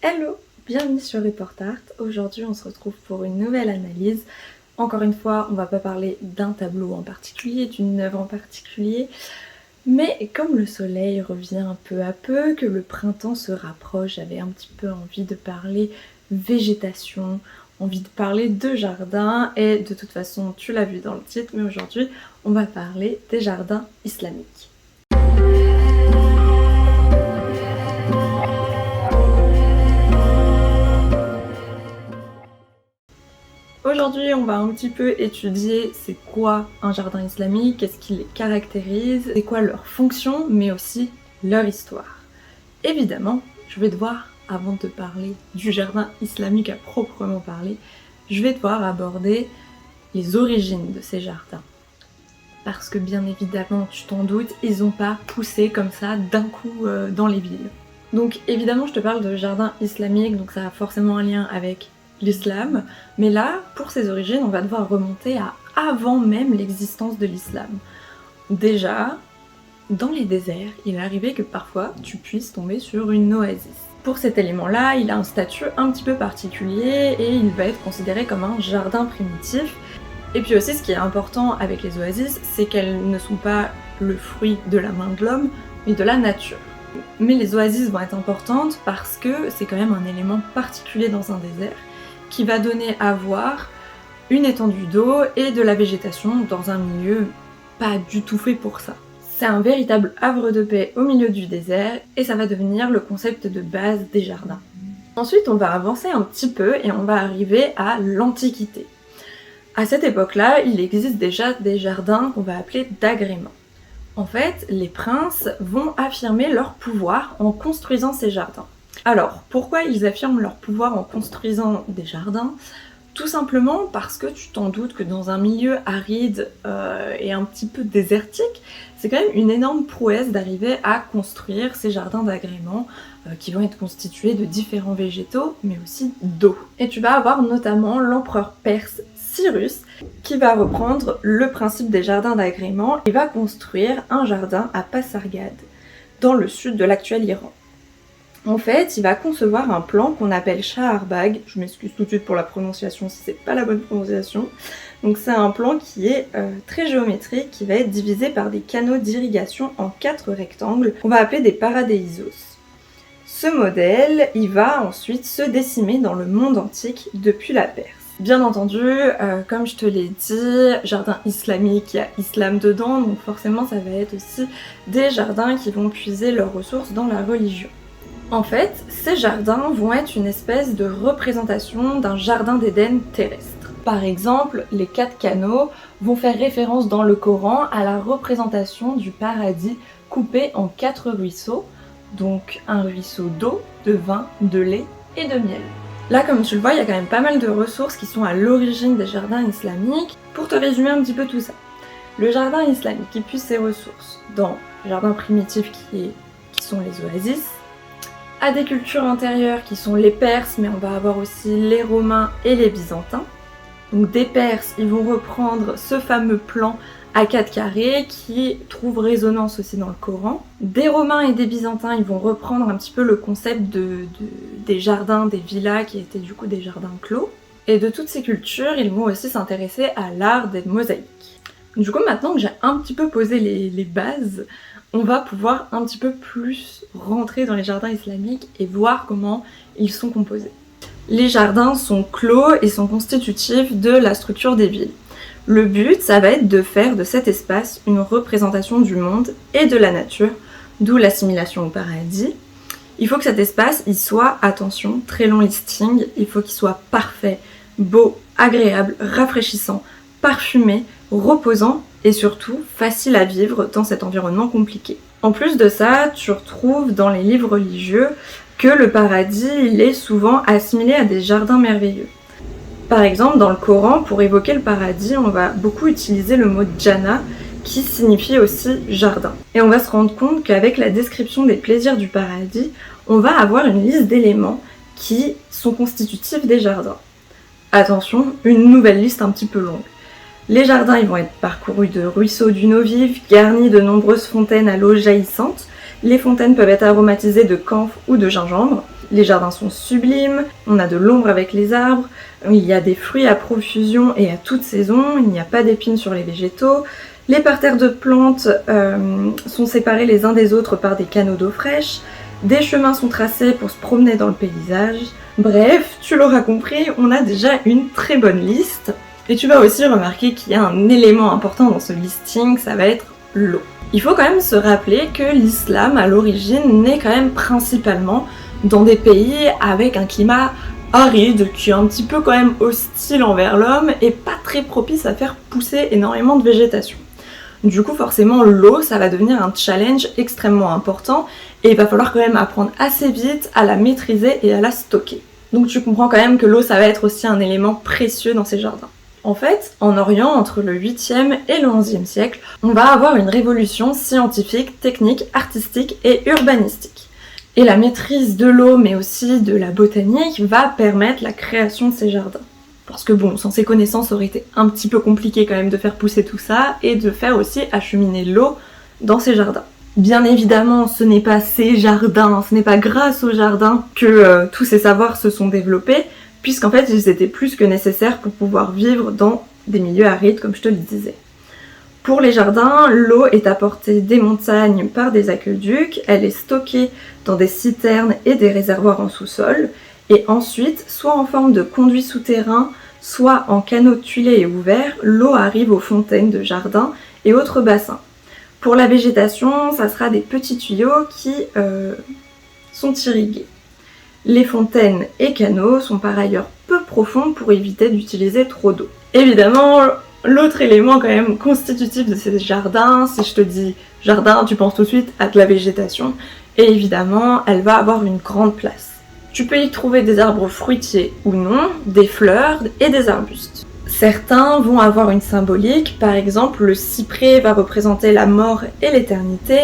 Hello, bienvenue sur Report Art. Aujourd'hui on se retrouve pour une nouvelle analyse. Encore une fois, on va pas parler d'un tableau en particulier, d'une œuvre en particulier, mais comme le soleil revient peu à peu, que le printemps se rapproche, j'avais un petit peu envie de parler végétation, envie de parler de jardin, et de toute façon tu l'as vu dans le titre, mais aujourd'hui on va parler des jardins islamiques. Aujourd'hui, on va un petit peu étudier c'est quoi un jardin islamique, qu'est-ce qui les caractérise, c'est quoi leur fonction, mais aussi leur histoire. Évidemment, je vais devoir, avant de parler du jardin islamique à proprement parler, je vais devoir aborder les origines de ces jardins. Parce que bien évidemment, tu t'en doutes, ils n'ont pas poussé comme ça d'un coup dans les villes. Donc évidemment, je te parle de jardin islamique, donc ça a forcément un lien avec l'islam, mais là, pour ses origines, on va devoir remonter à avant même l'existence de l'islam. Déjà, dans les déserts, il est arrivé que parfois tu puisses tomber sur une oasis. Pour cet élément-là, il a un statut un petit peu particulier et il va être considéré comme un jardin primitif. Et puis aussi, ce qui est important avec les oasis, c'est qu'elles ne sont pas le fruit de la main de l'homme, mais de la nature. Mais les oasis vont être importantes parce que c'est quand même un élément particulier dans un désert qui va donner à voir une étendue d'eau et de la végétation dans un milieu pas du tout fait pour ça. C'est un véritable havre de paix au milieu du désert et ça va devenir le concept de base des jardins. Ensuite, on va avancer un petit peu et on va arriver à l'Antiquité. À cette époque-là, il existe déjà des jardins qu'on va appeler d'agrément. En fait, les princes vont affirmer leur pouvoir en construisant ces jardins. Alors, pourquoi ils affirment leur pouvoir en construisant des jardins ? Tout simplement parce que tu t'en doutes que dans un milieu aride et un petit peu désertique, c'est quand même une énorme prouesse d'arriver à construire ces jardins d'agrément qui vont être constitués de différents végétaux, mais aussi d'eau. Et tu vas avoir notamment l'empereur perse Cyrus qui va reprendre le principe des jardins d'agrément et va construire un jardin à Pasargad, dans le sud de l'actuel Iran. En fait, il va concevoir un plan qu'on appelle Shaharbagh. Je m'excuse tout de suite pour la prononciation si c'est pas la bonne prononciation. Donc c'est un plan qui est très géométrique, qui va être divisé par des canaux d'irrigation en 4 rectangles, qu'on va appeler des paradeisos. Ce modèle, il va ensuite se décimer dans le monde antique depuis la Perse. Bien entendu, comme je te l'ai dit, jardin islamique, il y a islam dedans, donc forcément ça va être aussi des jardins qui vont puiser leurs ressources dans la religion. En fait, ces jardins vont être une espèce de représentation d'un jardin d'Éden terrestre. Par exemple, les 4 canaux vont faire référence dans le Coran à la représentation du paradis coupé en 4 ruisseaux, donc un ruisseau d'eau, de vin, de lait et de miel. Là, comme tu le vois, il y a quand même pas mal de ressources qui sont à l'origine des jardins islamiques. Pour te résumer un petit peu tout ça, le jardin islamique qui puise ses ressources dans le jardin primitif qui sont les oasis, à des cultures antérieures qui sont les Perses, mais on va avoir aussi les Romains et les Byzantins. Donc des Perses, ils vont reprendre ce fameux plan à 4 carrés qui trouve résonance aussi dans le Coran. Des Romains et des Byzantins, ils vont reprendre un petit peu le concept des jardins, des villas qui étaient du coup des jardins clos. Et de toutes ces cultures, ils vont aussi s'intéresser à l'art des mosaïques. Du coup, maintenant que j'ai un petit peu posé les bases, on va pouvoir un petit peu plus rentrer dans les jardins islamiques et voir comment ils sont composés. Les jardins sont clos et sont constitutifs de la structure des villes. Le but, ça va être de faire de cet espace une représentation du monde et de la nature, d'où l'assimilation au paradis. Il faut que cet espace, il soit, attention, très long listing, il faut qu'il soit parfait, beau, agréable, rafraîchissant, parfumé, reposant et surtout facile à vivre dans cet environnement compliqué. En plus de ça, tu retrouves dans les livres religieux que le paradis, il est souvent assimilé à des jardins merveilleux. Par exemple, dans le Coran, pour évoquer le paradis, on va beaucoup utiliser le mot Jannah, qui signifie aussi jardin. Et on va se rendre compte qu'avec la description des plaisirs du paradis, on va avoir une liste d'éléments qui sont constitutifs des jardins. Attention, une nouvelle liste un petit peu longue. Les jardins ils vont être parcourus de ruisseaux d'une eau vive, garnis de nombreuses fontaines à l'eau jaillissante. Les fontaines peuvent être aromatisées de camphre ou de gingembre. Les jardins sont sublimes, on a de l'ombre avec les arbres, il y a des fruits à profusion et à toute saison, il n'y a pas d'épines sur les végétaux. Les parterres de plantes sont séparés les uns des autres par des canaux d'eau fraîche. Des chemins sont tracés pour se promener dans le paysage. Bref, tu l'auras compris, on a déjà une très bonne liste. Et tu vas aussi remarquer qu'il y a un élément important dans ce listing, ça va être l'eau. Il faut quand même se rappeler que l'islam, à l'origine, naît quand même principalement dans des pays avec un climat aride, qui est un petit peu quand même hostile envers l'homme et pas très propice à faire pousser énormément de végétation. Du coup, forcément, l'eau, ça va devenir un challenge extrêmement important et il va falloir quand même apprendre assez vite à la maîtriser et à la stocker. Donc tu comprends quand même que l'eau, ça va être aussi un élément précieux dans ces jardins. En fait, en Orient, entre le 8e et le 11e siècle, on va avoir une révolution scientifique, technique, artistique et urbanistique. Et la maîtrise de l'eau, mais aussi de la botanique, va permettre la création de ces jardins. Parce que bon, sans ces connaissances, ça aurait été un petit peu compliqué quand même de faire pousser tout ça et de faire aussi acheminer l'eau dans ces jardins. Bien évidemment, ce n'est pas ces jardins, ce n'est pas grâce aux jardins que tous ces savoirs se sont développés, puisqu'en fait ils étaient plus que nécessaires pour pouvoir vivre dans des milieux arides, comme je te le disais. Pour les jardins, l'eau est apportée des montagnes par des aqueducs, elle est stockée dans des citernes et des réservoirs en sous-sol, et ensuite, soit en forme de conduits souterrains, soit en canaux tuilés et ouverts, l'eau arrive aux fontaines de jardins et autres bassins. Pour la végétation, ça sera des petits tuyaux qui sont irrigués. Les fontaines et canaux sont par ailleurs peu profonds pour éviter d'utiliser trop d'eau. Évidemment, l'autre élément quand même constitutif de ces jardins, si je te dis jardin, tu penses tout de suite à de la végétation, et évidemment, elle va avoir une grande place. Tu peux y trouver des arbres fruitiers ou non, des fleurs et des arbustes. Certains vont avoir une symbolique, par exemple le cyprès va représenter la mort et l'éternité,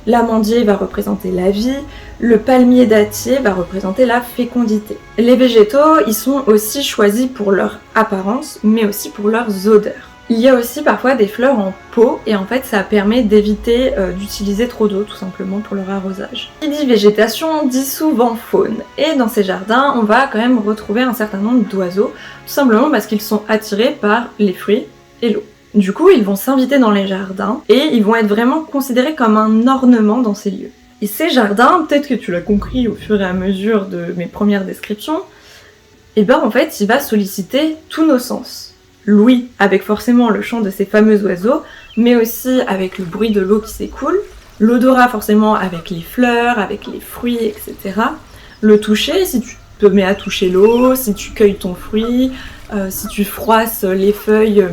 l'amandier va représenter la vie, le palmier dattier va représenter la fécondité. Les végétaux, ils sont aussi choisis pour leur apparence, mais aussi pour leurs odeurs. Il y a aussi parfois des fleurs en pot, et en fait ça permet d'éviter d'utiliser trop d'eau, tout simplement pour leur arrosage. Qui dit végétation dit souvent faune, et dans ces jardins, on va quand même retrouver un certain nombre d'oiseaux, tout simplement parce qu'ils sont attirés par les fruits et l'eau. Du coup, ils vont s'inviter dans les jardins, et ils vont être vraiment considérés comme un ornement dans ces lieux. Et ces jardins, peut-être que tu l'as compris au fur et à mesure de mes premières descriptions, et ben en fait, il va solliciter tous nos sens. L'ouïe, avec forcément le chant de ces fameux oiseaux, mais aussi avec le bruit de l'eau qui s'écoule, l'odorat forcément avec les fleurs, avec les fruits, etc. Le toucher, si tu te mets à toucher l'eau, si tu cueilles ton fruit, si tu froisses les feuilles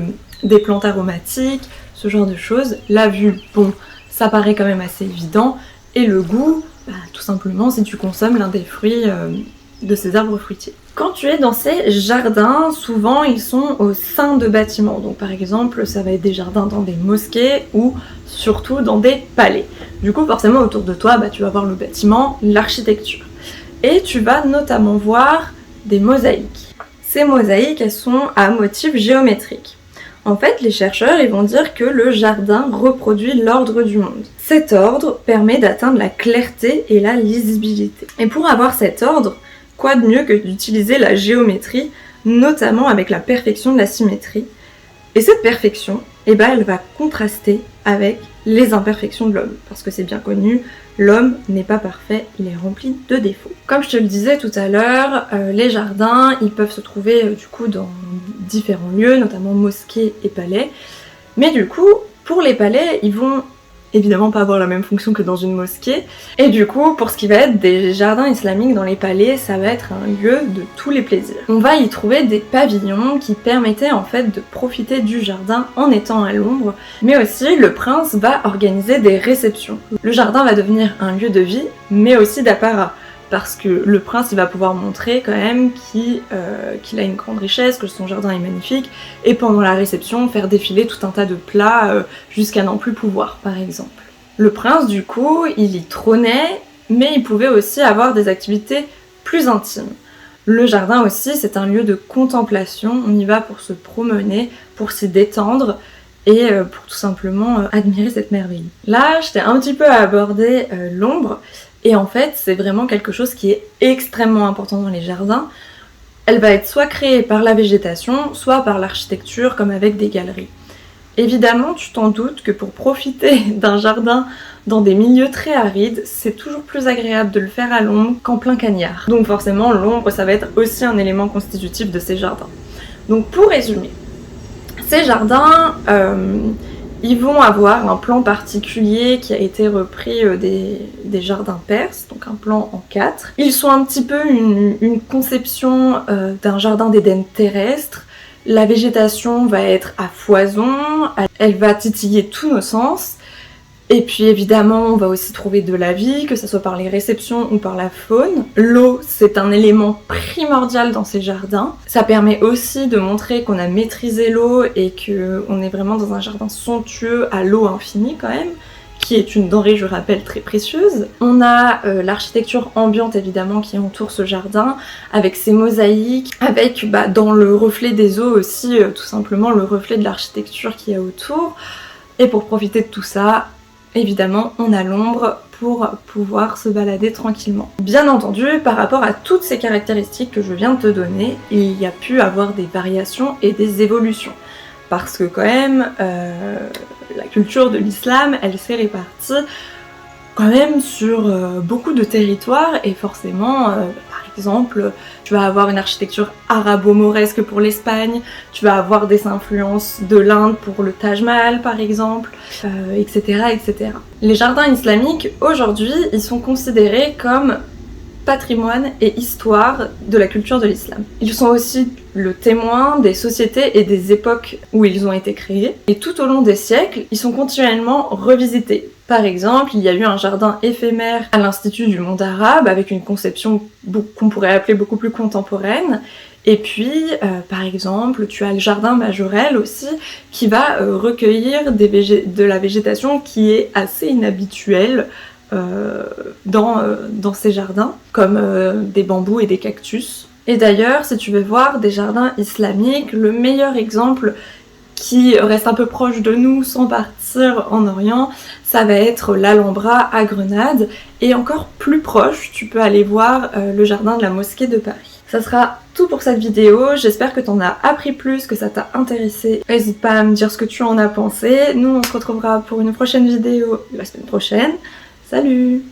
des plantes aromatiques, ce genre de choses. La vue, bon, ça paraît quand même assez évident, et le goût, tout simplement si tu consommes l'un des fruits de ces arbres fruitiers. Quand tu es dans ces jardins, souvent ils sont au sein de bâtiments. Donc par exemple, ça va être des jardins dans des mosquées ou surtout dans des palais. Du coup, forcément, autour de toi, tu vas voir le bâtiment, l'architecture. Et tu vas notamment voir des mosaïques. Ces mosaïques, elles sont à motifs géométriques. En fait, les chercheurs ils vont dire que le jardin reproduit l'ordre du monde. Cet ordre permet d'atteindre la clarté et la lisibilité. Et pour avoir cet ordre, quoi de mieux que d'utiliser la géométrie, notamment avec la perfection de la symétrie. Et cette perfection, elle va contraster avec les imperfections de l'homme. Parce que c'est bien connu, l'homme n'est pas parfait, il est rempli de défauts. Comme je te le disais tout à l'heure, les jardins, ils peuvent se trouver du coup dans différents lieux, notamment mosquées et palais. Mais du coup, pour les palais, ils vont évidemment pas avoir la même fonction que dans une mosquée. Et du coup, pour ce qui va être des jardins islamiques dans les palais, ça va être un lieu de tous les plaisirs. On va y trouver des pavillons qui permettaient en fait de profiter du jardin en étant à l'ombre, mais aussi le prince va organiser des réceptions. Le jardin va devenir un lieu de vie, mais aussi d'apparat. Parce que le prince il va pouvoir montrer quand même qu'il a une grande richesse, que son jardin est magnifique, et pendant la réception faire défiler tout un tas de plats jusqu'à n'en plus pouvoir par exemple. Le prince du coup il y trônait, mais il pouvait aussi avoir des activités plus intimes. Le jardin aussi c'est un lieu de contemplation, on y va pour se promener, pour s'y détendre, et pour tout simplement admirer cette merveille. Là je t'ai un petit peu abordé l'ombre. Et en fait, c'est vraiment quelque chose qui est extrêmement important dans les jardins. Elle va être soit créée par la végétation, soit par l'architecture, comme avec des galeries. Évidemment, tu t'en doutes que pour profiter d'un jardin dans des milieux très arides, c'est toujours plus agréable de le faire à l'ombre qu'en plein cagnard. Donc forcément, l'ombre, ça va être aussi un élément constitutif de ces jardins. Donc pour résumer, ces jardins, ils vont avoir un plan particulier qui a été repris des jardins perses, donc un plan en 4. Ils sont un petit peu une conception d'un jardin d'Éden terrestre. La végétation va être à foison, elle va titiller tous nos sens. Et puis évidemment, on va aussi trouver de la vie, que ce soit par les réceptions ou par la faune. L'eau, c'est un élément primordial dans ces jardins. Ça permet aussi de montrer qu'on a maîtrisé l'eau et qu'on est vraiment dans un jardin somptueux à l'eau infinie quand même, qui est une denrée, je rappelle, très précieuse. On a l'architecture ambiante évidemment qui entoure ce jardin, avec ses mosaïques, avec dans le reflet des eaux aussi, tout simplement le reflet de l'architecture qu'il y a autour. Et pour profiter de tout ça, évidemment, on a l'ombre pour pouvoir se balader tranquillement. Bien entendu, par rapport à toutes ces caractéristiques que je viens de te donner, il y a pu avoir des variations et des évolutions. Parce que quand même, la culture de l'islam, elle s'est répartie quand même sur beaucoup de territoires et forcément, par exemple, tu vas avoir une architecture arabo-mauresque pour l'Espagne, tu vas avoir des influences de l'Inde pour le Taj Mahal par exemple, etc., etc. Les jardins islamiques, aujourd'hui, ils sont considérés comme patrimoine et histoire de la culture de l'islam. Ils sont aussi le témoin des sociétés et des époques où ils ont été créés. Et tout au long des siècles, ils sont continuellement revisités. Par exemple, il y a eu un jardin éphémère à l'Institut du monde arabe avec une conception qu'on pourrait appeler beaucoup plus contemporaine. Et puis, par exemple, tu as le jardin majorel aussi qui va recueillir de la végétation qui est assez inhabituelle dans ces jardins, comme des bambous et des cactus. Et d'ailleurs, si tu veux voir des jardins islamiques, le meilleur exemple qui reste un peu proche de nous sans partir en Orient, ça va être l'Alhambra à Grenade. Et encore plus proche, tu peux aller voir le jardin de la mosquée de Paris. Ça sera tout pour cette vidéo, j'espère que t'en as appris plus, que ça t'a intéressé. N'hésite pas à me dire ce que tu en as pensé. Nous, on se retrouvera pour une prochaine vidéo la semaine prochaine. Salut!